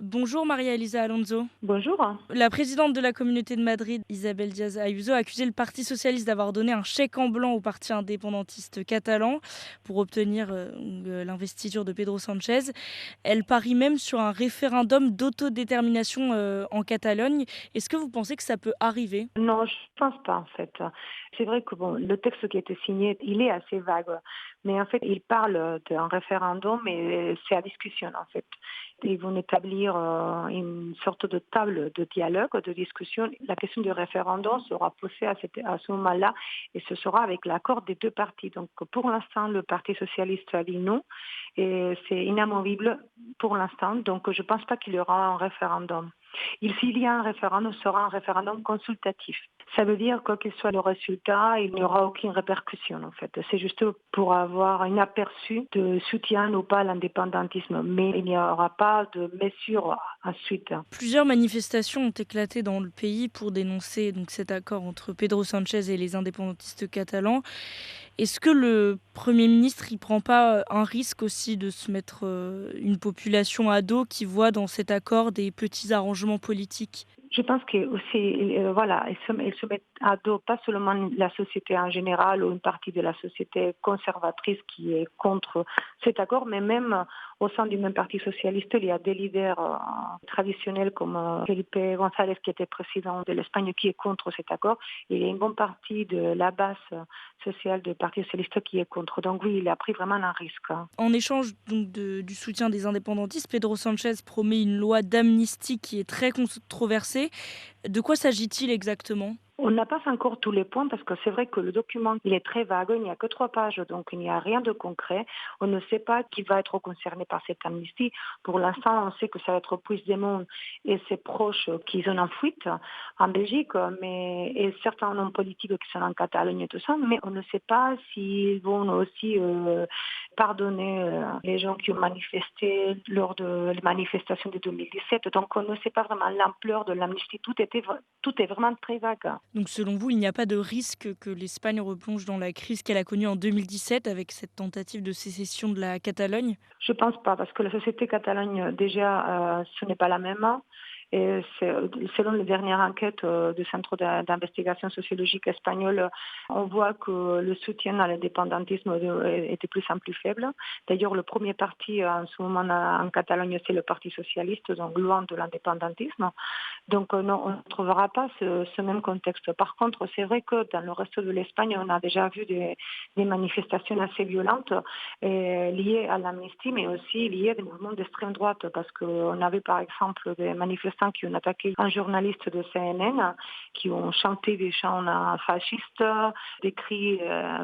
Bonjour Maria-Elisa Alonso. Bonjour. La présidente de la Communauté de Madrid, Isabel Díaz Ayuso, a accusé le Parti socialiste d'avoir donné un chèque en blanc au parti indépendantiste catalan pour obtenir l'investiture de Pedro Sánchez. Elle parie même sur un référendum d'autodétermination en Catalogne. Est-ce que vous pensez que ça peut arriver? Non, je pense pas en fait. C'est vrai que bon, le texte qui a été signé, il est assez vague, mais en fait, il parle d'un référendum, mais c'est à discussion en fait. Ils vont établir une sorte de table de dialogue, de discussion. La question du référendum sera posée à ce moment-là, et ce sera avec l'accord des deux partis. Donc, pour l'instant, le Parti socialiste a dit non, et c'est inamovible pour l'instant. Donc, je ne pense pas qu'il y aura un référendum. S'il y a un référendum, ce sera un référendum consultatif. Ça veut dire quoi qu'il soit le résultat, il n'y aura aucune répercussion en fait. C'est juste pour avoir un aperçu de soutien ou pas à l'indépendantisme, mais il n'y aura pas de mesure ensuite. Plusieurs manifestations ont éclaté dans le pays pour dénoncer donc cet accord entre Pedro Sánchez et les indépendantistes catalans. Est-ce que le Premier ministre, il prend pas un risque aussi de se mettre une population à dos qui voit dans cet accord des petits arrangements politiques? Je pense que aussi, voilà, elle se met à dos pas seulement la société en général ou une partie de la société conservatrice qui est contre cet accord, mais même au sein du même parti socialiste, il y a des leaders traditionnels comme Felipe González qui était président de l'Espagne qui est contre cet accord. Et il y a une bonne partie de la base sociale du parti socialiste qui est contre. Donc oui, il a pris vraiment un risque. En échange donc du soutien des indépendantistes, Pedro Sánchez promet une loi d'amnistie qui est très controversée. De quoi s'agit-il exactement? On n'a pas encore tous les points parce que c'est vrai que le document il est très vague, il n'y a que 3 pages, donc il n'y a rien de concret. On ne sait pas qui va être concerné par cette amnistie. Pour l'instant, on sait que ça va être Puigdemont et ses proches qui sont en fuite en Belgique, et certains hommes politiques qui sont en Catalogne et tout ça, mais on ne sait pas s'ils vont aussi pardonner les gens qui ont manifesté lors de les manifestations de 2017. Donc on ne sait pas vraiment l'ampleur de l'amnistie. Tout est vraiment très vague. Donc selon vous, il n'y a pas de risque que l'Espagne replonge dans la crise qu'elle a connue en 2017 avec cette tentative de sécession de la Catalogne? Je pense pas, parce que la société catalogne, déjà, ce n'est pas la même. Et selon les dernières enquêtes du Centre d'investigation sociologique espagnol, on voit que le soutien à l'indépendantisme est de plus en plus faible. D'ailleurs, le premier parti en ce moment en Catalogne, c'est le Parti socialiste, donc loin de l'indépendantisme. Donc non, on ne trouvera pas ce même contexte. Par contre, c'est vrai que dans le reste de l'Espagne, on a déjà vu des manifestations assez violentes liées à l'amnistie, mais aussi liées à des mouvements d'extrême droite, parce qu'on avait par exemple des manifestants qui ont attaqué un journaliste de CNN, qui ont chanté des chants fascistes, des cris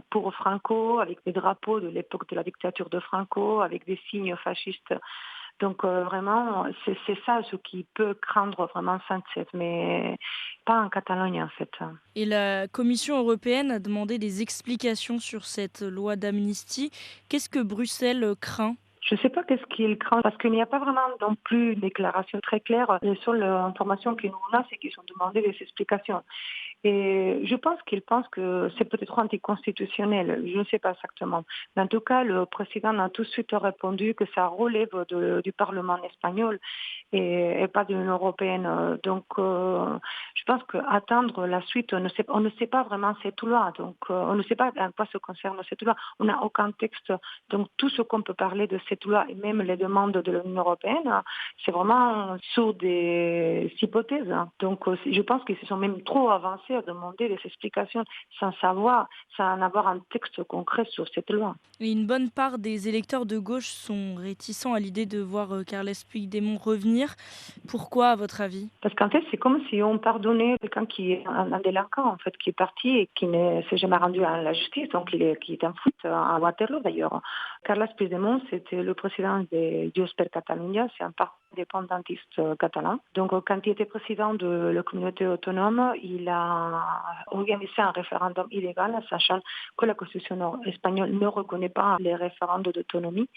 pour Franco, avec des drapeaux de l'époque de la dictature de Franco, avec des signes fascistes. Donc vraiment, c'est ça ce qui peut craindre vraiment Sánchez, mais pas en Catalogne en fait. Et la Commission européenne a demandé des explications sur cette loi d'amnistie. Qu'est-ce que Bruxelles craint? Je ne sais pas qu'est-ce qu'il craint, parce qu'il n'y a pas vraiment non plus une déclaration très claire. Les seules informations que nous avons, c'est qu'ils ont demandé des explications. Et je pense qu'ils pensent que c'est peut-être anticonstitutionnel, je ne sais pas exactement. Mais en tout cas, le président a tout de suite répondu que ça relève du Parlement espagnol et pas de l'Union européenne. Donc, je pense qu'attendre la suite, on ne sait pas vraiment cette loi. Donc, on ne sait pas à quoi se concerne cette loi. On n'a aucun texte. Donc, tout ce qu'on peut parler de cette loi et même les demandes de l'Union européenne, c'est vraiment sur des hypothèses. Donc, je pense qu'ils se sont même trop avancés à demander des explications sans savoir, sans avoir un texte concret sur cette loi. Et une bonne part des électeurs de gauche sont réticents à l'idée de voir Carles Puigdemont revenir. Pourquoi, à votre avis? Parce qu'en fait, c'est comme si on pardonnait quelqu'un qui est un délinquant, en fait, qui est parti et qui ne s'est jamais rendu à la justice, donc qui est en fuite à Waterloo d'ailleurs. Carles Puigdemont, c'était le président de Junts per Catalunya, c'est un parti indépendantiste catalan. Donc, quand il était président de la communauté autonome, il a organisé un référendum illégal, sachant que la constitution espagnole ne reconnaît pas les référendums d'autonomie.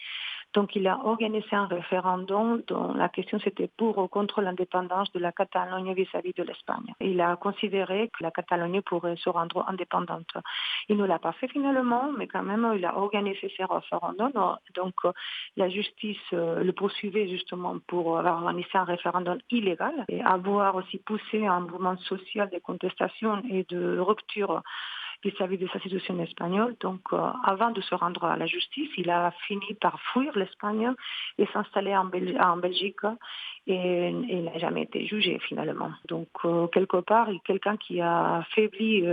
Donc il a organisé un référendum dont la question c'était pour ou contre l'indépendance de la Catalogne vis-à-vis de l'Espagne. Il a considéré que la Catalogne pourrait se rendre indépendante. Il ne l'a pas fait finalement, mais quand même il a organisé ce référendum. Donc la justice le poursuivait justement pour avoir organisé un référendum illégal et avoir aussi poussé un mouvement social de contestation et de rupture vis-à-vis des institutions espagnoles. Donc, avant de se rendre à la justice, il a fini par fuir l'Espagne et s'installer en Belgique et il n'a jamais été jugé finalement. Donc, quelque part, il y a quelqu'un qui a affaibli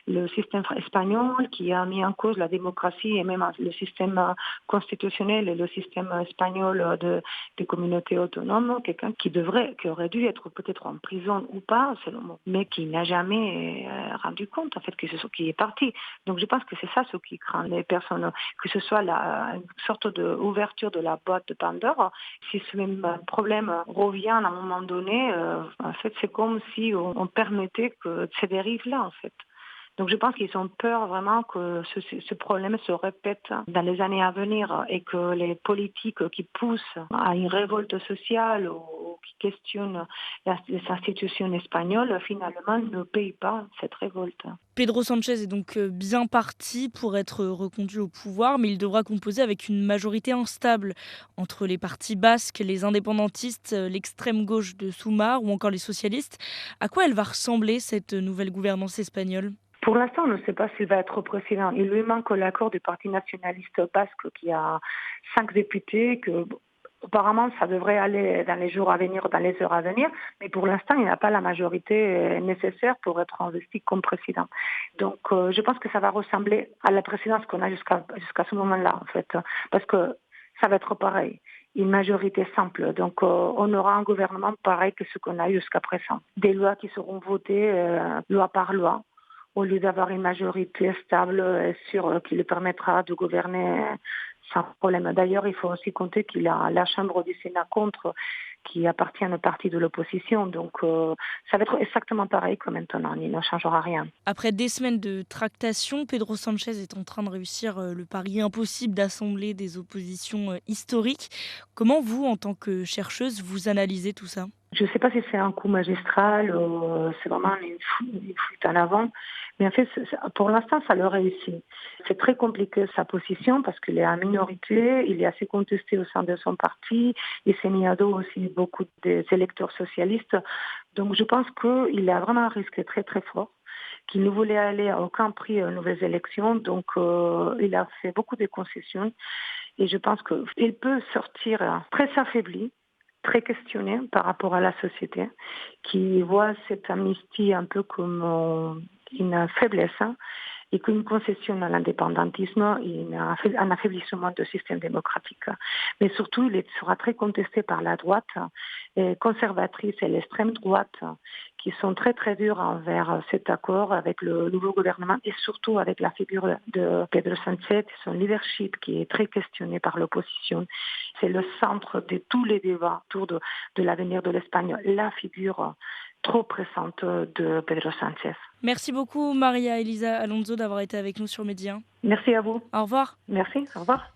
le système espagnol, qui a mis en cause la démocratie et même le système constitutionnel et le système espagnol des communautés autonomes, quelqu'un qui aurait dû être peut-être en prison ou pas, selon moi, mais qui n'a jamais rendu compte en fait que c'est ce qui est parti. Donc je pense que c'est ça ce qui craint les personnes, que ce soit une sorte d'ouverture de la boîte de Pandore. Si ce même problème revient à un moment donné, en fait c'est comme si on permettait que ces dérives-là en fait. Donc je pense qu'ils ont peur vraiment que ce problème se répète dans les années à venir et que les politiques qui poussent à une révolte sociale ou qui questionnent les institutions espagnoles finalement ne payent pas cette révolte. Pedro Sanchez est donc bien parti pour être reconduit au pouvoir, mais il devra composer avec une majorité instable entre les partis basques, les indépendantistes, l'extrême gauche de Sumar ou encore les socialistes. À quoi elle va ressembler cette nouvelle gouvernance espagnole ? Pour l'instant, on ne sait pas s'il va être président. Il lui manque l'accord du Parti nationaliste basque qui a 5 députés, que apparemment ça devrait aller dans les jours à venir, dans les heures à venir, mais pour l'instant, il n'a pas la majorité nécessaire pour être investi comme président. Donc je pense que ça va ressembler à la présidence qu'on a jusqu'à ce moment-là, en fait, parce que ça va être pareil. Une majorité simple. Donc, on aura un gouvernement pareil que ce qu'on a eu jusqu'à présent. Des lois qui seront votées loi par loi, au lieu d'avoir une majorité stable et sûre qui lui permettra de gouverner sans problème. D'ailleurs, il faut aussi compter qu'il a la Chambre du Sénat contre, qui appartient au parti de l'opposition. Donc, ça va être exactement pareil que maintenant. Il ne changera rien. Après des semaines de tractation, Pedro Sanchez est en train de réussir le pari impossible d'assembler des oppositions historiques. Comment vous, en tant que chercheuse, vous analysez tout ça ? Je ne sais pas si c'est un coup magistral, c'est vraiment une fuite en avant, mais en fait, pour l'instant, ça le réussit. C'est très compliqué sa position parce qu'il est en minorité, il est assez contesté au sein de son parti, il s'est mis à dos aussi beaucoup des électeurs socialistes. Donc je pense qu'il a vraiment un risque très très fort, qu'il ne voulait aller à aucun prix aux nouvelles élections, donc il a fait beaucoup de concessions et je pense qu'il peut sortir très affaibli, très questionné par rapport à la société, qui voit cette amnistie un peu comme une faiblesse et qu'une concession à l'indépendantisme et un affaiblissement du système démocratique. Mais surtout, il sera très contesté par la droite conservatrice et l'extrême droite qui sont très très durs envers cet accord avec le nouveau gouvernement et surtout avec la figure de Pedro Sánchez et son leadership qui est très questionné par l'opposition. C'est le centre de tous les débats autour de l'avenir de l'Espagne, la figure trop pressante de Pedro Sánchez. Merci beaucoup Maria Elisa Alonso d'avoir été avec nous sur Média. Merci à vous. Au revoir. Merci, au revoir.